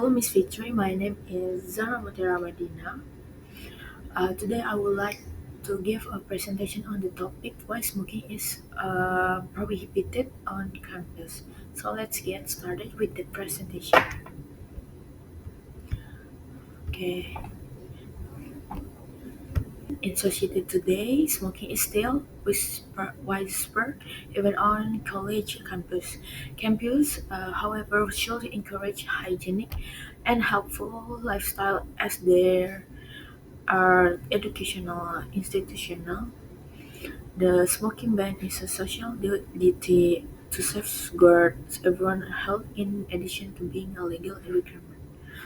Hello, Miss FITRI. My name is Zahra Ramadhina. Today, I would like to give a presentation on the topic why smoking is prohibited on campus. So, let's get started with the presentation. Okay, in society today, smoking is still widespread even on college campus. However, should encourage hygienic and helpful lifestyle as there are educational institutional. The smoking ban is a social duty to safeguard everyone's health in addition to being a legal requirement.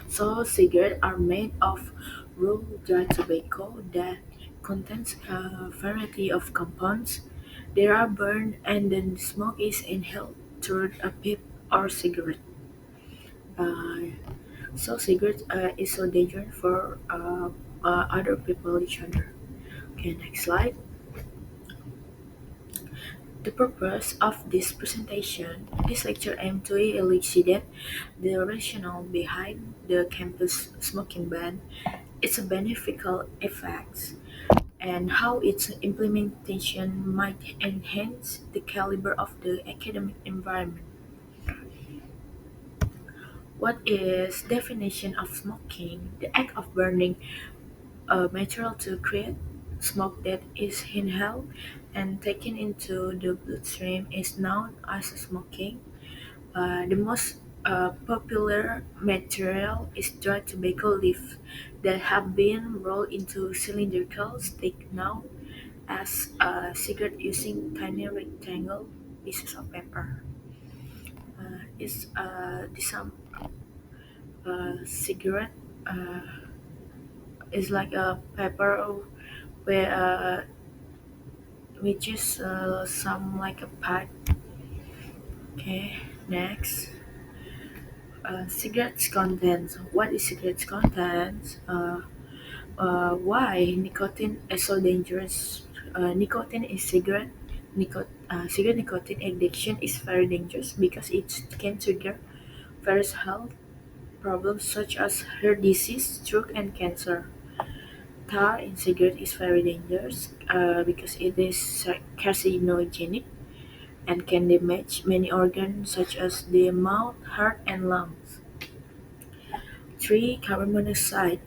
So cigarettes are made of raw dry tobacco that contains a variety of compounds. They are burned and then smoke is inhaled through a pipe or cigarette. Uh, so cigarettes is so dangerous for other people each other. Okay, next slide. The purpose of this presentation, this lecture aimed to elucidate the rationale behind the campus smoking ban, its beneficial effects, and how its implementation might enhance the caliber of the academic environment. What is definition of smoking? The act of burning a material to create smoke that is inhaled and taken into the bloodstream is known as smoking. The most popular material is dry tobacco leaves that have been rolled into cylindrical stick known as a cigarette using tiny rectangle pieces of paper. It's the some cigarette uh, is like a paper where which is some like a pipe. Okay, next. Cigarettes contents. What is cigarettes contents? Why nicotine is so dangerous? Nicotine is cigarette nicotine addiction is very dangerous because it can trigger various health problems such as heart disease, stroke, and cancer. Tar in cigarette is very dangerous because it is carcinogenic and can damage many organs such as the mouth, heart, and lungs. 3. Carbon monoxide.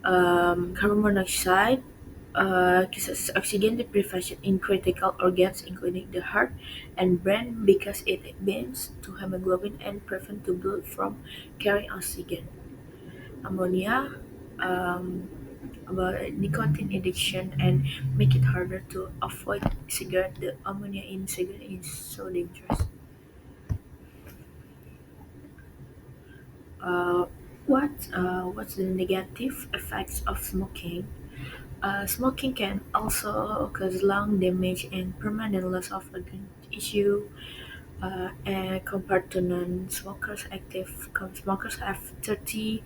Carbon monoxide causes oxygen deprivation in critical organs including the heart and brain because it binds to hemoglobin and prevents the blood from carrying oxygen. Ammonia, um, about nicotine addiction and make it harder to avoid cigarette. The ammonia in cigarette is so dangerous. Uh, what's the negative effects of smoking? Smoking can also cause lung damage and permanent loss of organ tissue. And compared to non-smokers, active smokers have 30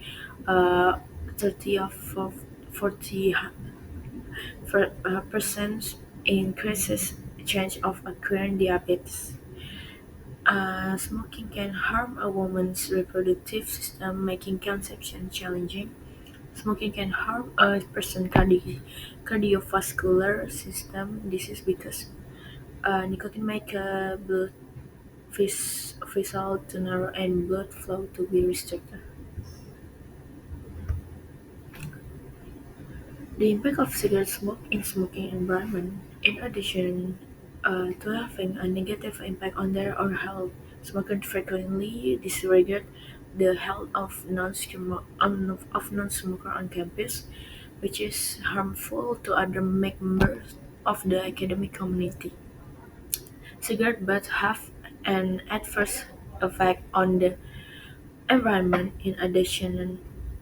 of 40 percent increases chance of acquiring diabetes. Smoking can harm a woman's reproductive system, making conception challenging. Smoking can harm a person's cardiovascular system. This is because nicotine make blood vessel to narrow and blood flow to be restricted. The impact of cigarette smoke in smoking environment, in addition to having a negative impact on their own health, smokers frequently disregard the health of non-smoker on campus, which is harmful to other members of the academic community. Cigarette butts have an adverse effect on the environment in addition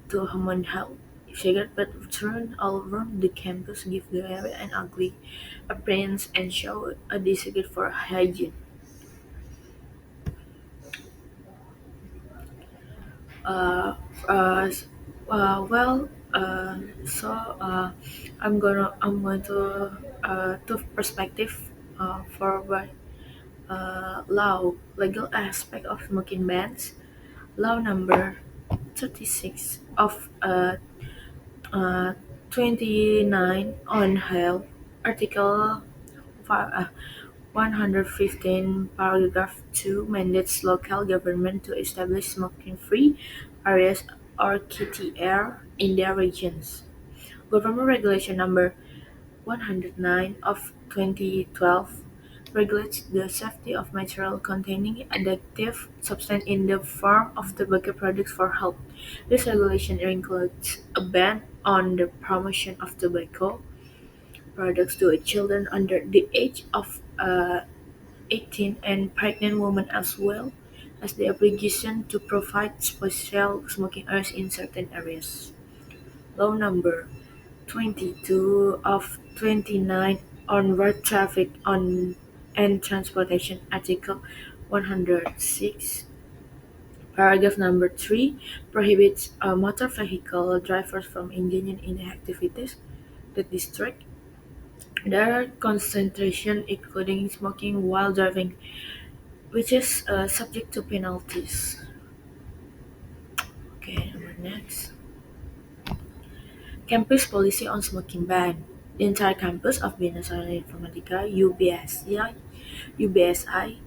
to human health. Cigarette butts thrown all around the campus give the area an ugly appearance and show a disregard for hygiene. Uh, uh, s- well, so I'm going to perspective for what law legal aspect of smoking bans. Law number 36 of 29 on health, Article 115, paragraph 2 mandates local government to establish smoking-free areas or KTR in their regions. Government Regulation Number 109 of 2012 regulates the safety of material containing addictive substance in the form of tobacco products for health. This regulation includes a ban on the promotion of tobacco products to children under the age of 18 and pregnant women as well as the obligation to provide special smoking areas in certain areas. Law number 22 of 29 on road traffic on and transportation, Article 106, paragraph number 3 prohibits motor vehicle drivers from engaging in activities that distract their concentration, including smoking while driving, which is subject to penalties. Okay, next. Campus policy on smoking ban. The entire campus of Binacional Informatica UBSI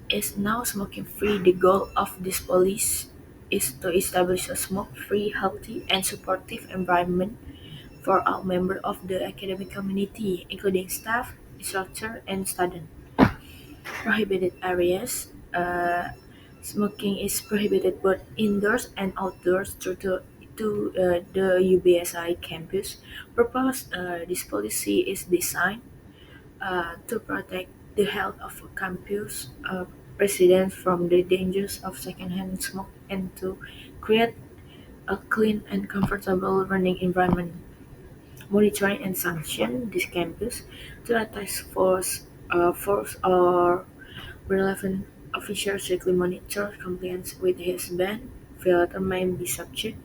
is now smoking-free. The goal of this policy is to establish a smoke-free, healthy, and supportive environment for all members of the academic community, including staff, instructor, and students. Prohibited areas. Smoking is prohibited both indoors and outdoors to the UBSI campus. Purpose this policy is designed to protect the health of campus residents from the dangers of secondhand smoke and to create a clean and comfortable learning environment. Monitoring and sanction this campus to a task force or relevant officials strictly monitor compliance with his ban. Failure may be subject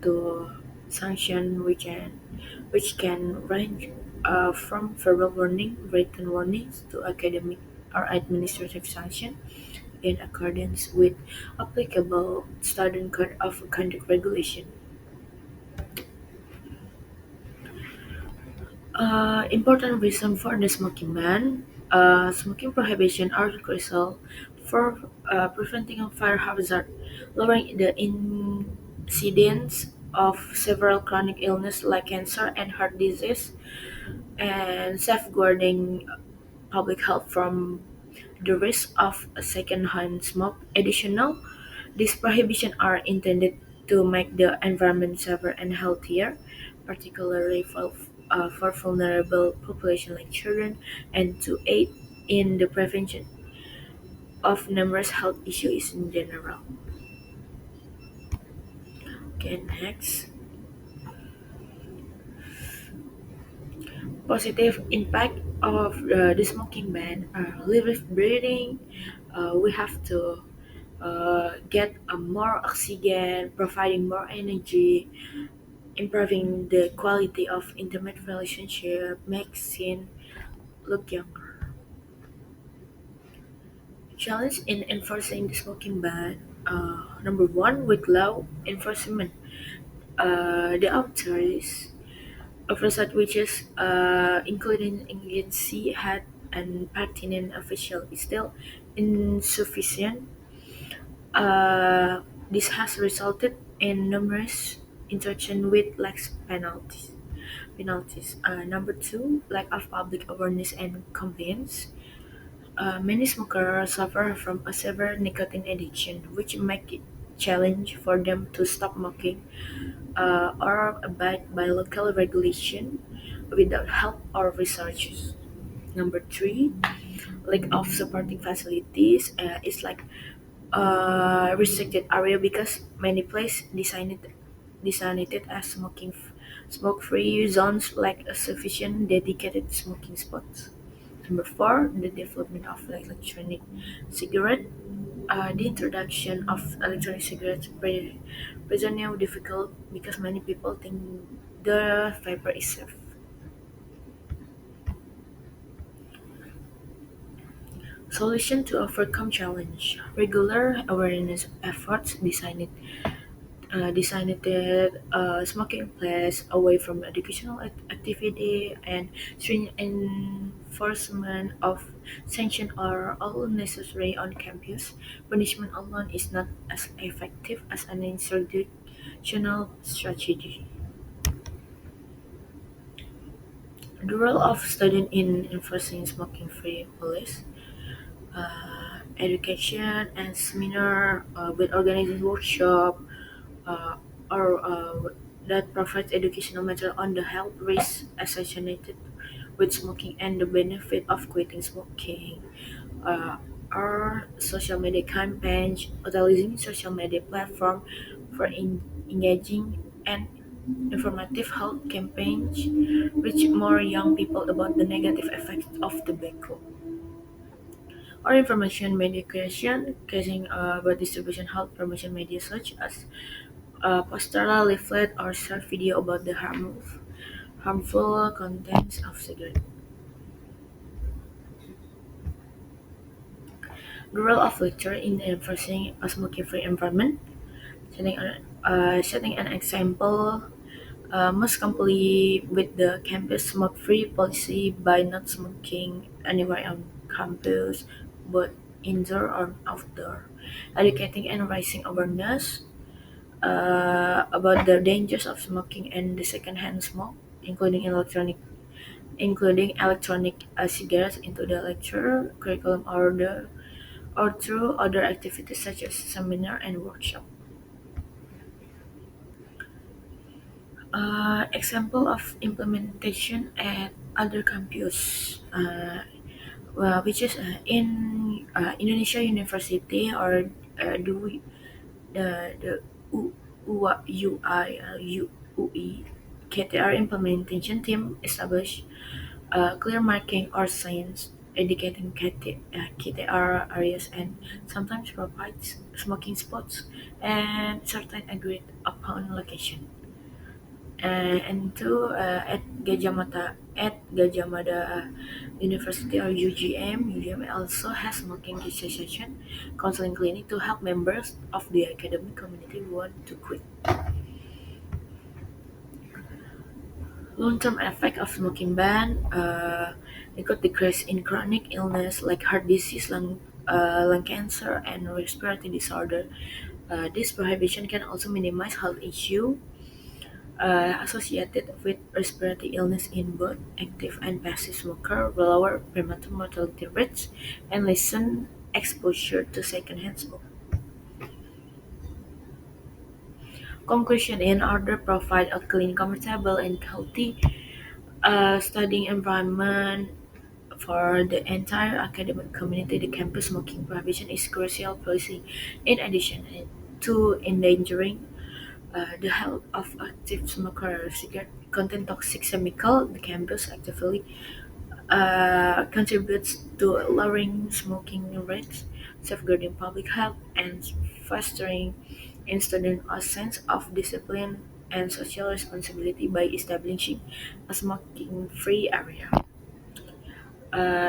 to sanction which can range from verbal warning, written warnings, to academic or administrative sanction in accordance with applicable student code of conduct regulation. Important reason for the smoking ban. Smoking prohibition are crucial for preventing a fire hazard, lowering the incidence of several chronic illnesses like cancer and heart disease, and safeguarding public health from the risk of secondhand smoke. Additional, these prohibitions are intended to make the environment safer and healthier, particularly for vulnerable populations like children, and to aid in the prevention of numerous health issues in general. Okay, next. Positive impact of the smoking ban. Live breathing. We have to get more oxygen, providing more energy, improving the quality of intimate relationship, makes him look younger. Challenge in enforcing the smoking ban. Number one, with law enforcement. The authorities oversight which is including agency head and pertinent official is still insufficient. This has resulted in numerous interactions with lax penalties. Number two, lack of public awareness and compliance. Many smokers suffer from a severe nicotine addiction, which make it challenge for them to stop smoking or abide by local regulation without help or research. Number three, lack of supporting facilities. It's like restricted area because many places designated as smoke-free zones lack a sufficient dedicated smoking spots. Number four, the development of electronic cigarette. The introduction of electronic cigarettes present new difficult because many people think the vapor is safe. Solution to overcome challenge. Regular awareness efforts designed designated smoking place away from educational activity, and stringent enforcement of sanctions are all necessary on campus. Punishment alone is not as effective as an institutional strategy. The role of students in enforcing smoking-free policies, education and seminar with organizing workshop uh, or that provides educational material on the health risks associated with smoking and the benefit of quitting smoking, uh, or social media campaigns, utilizing social media platform for engaging and informative health campaigns reach more young people about the negative effects of tobacco. Or information media creation, causing about distribution health promotion media such as poster, leaflet, or short video about the harmful contents of cigarette. The role of lecture in enforcing a smoking-free environment, setting an example, must comply with the campus smoke-free policy by not smoking anywhere on campus, both indoor or outdoor, educating and raising awareness about the dangers of smoking and the secondhand smoke, including electronic cigarettes into the lecture curriculum or through other activities such as seminar and workshop. Example of implementation at other campus, which is in Indonesia University or the UI KTR implementation team establish clear marking or signs indicating KTR areas and sometimes provides smoking spots and certain agreed upon location. And two, Gajah Mada University or UGM also has smoking cessation counseling clinic to help members of the academic community who want to quit. Long-term effect of smoking ban include decrease in chronic illness like heart disease, lung cancer, and respiratory disorder. This prohibition can also minimize health issue associated with respiratory illness in both active and passive smoker, will lower premature mortality rates, and lessen exposure to secondhand smoke. Conclusion: in order to provide a clean, comfortable, and healthy studying environment for the entire academic community, the campus smoking prohibition is crucial policy. In addition to endangering the health of active smokers, cigarette contain toxic chemical. The campus actively contributes to lowering smoking rates, safeguarding public health, and fostering in students a sense of discipline and social responsibility by establishing a smoking-free area.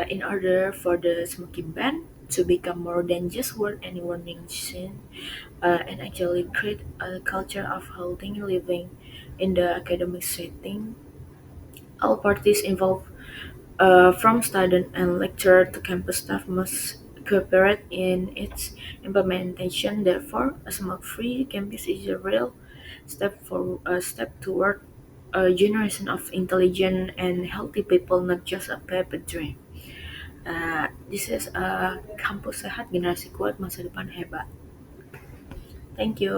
In order for the smoking ban to become more than just word and warning sign, and actually create a culture of healthy living in the academic setting, all parties involved, from student and lecturer to campus staff, must cooperate in its implementation. Therefore, a smoke-free campus is a real step toward a generation of intelligent and healthy people, not just a paper dream. This is a kampus sehat generasi kuat masa depan hebat. Thank you.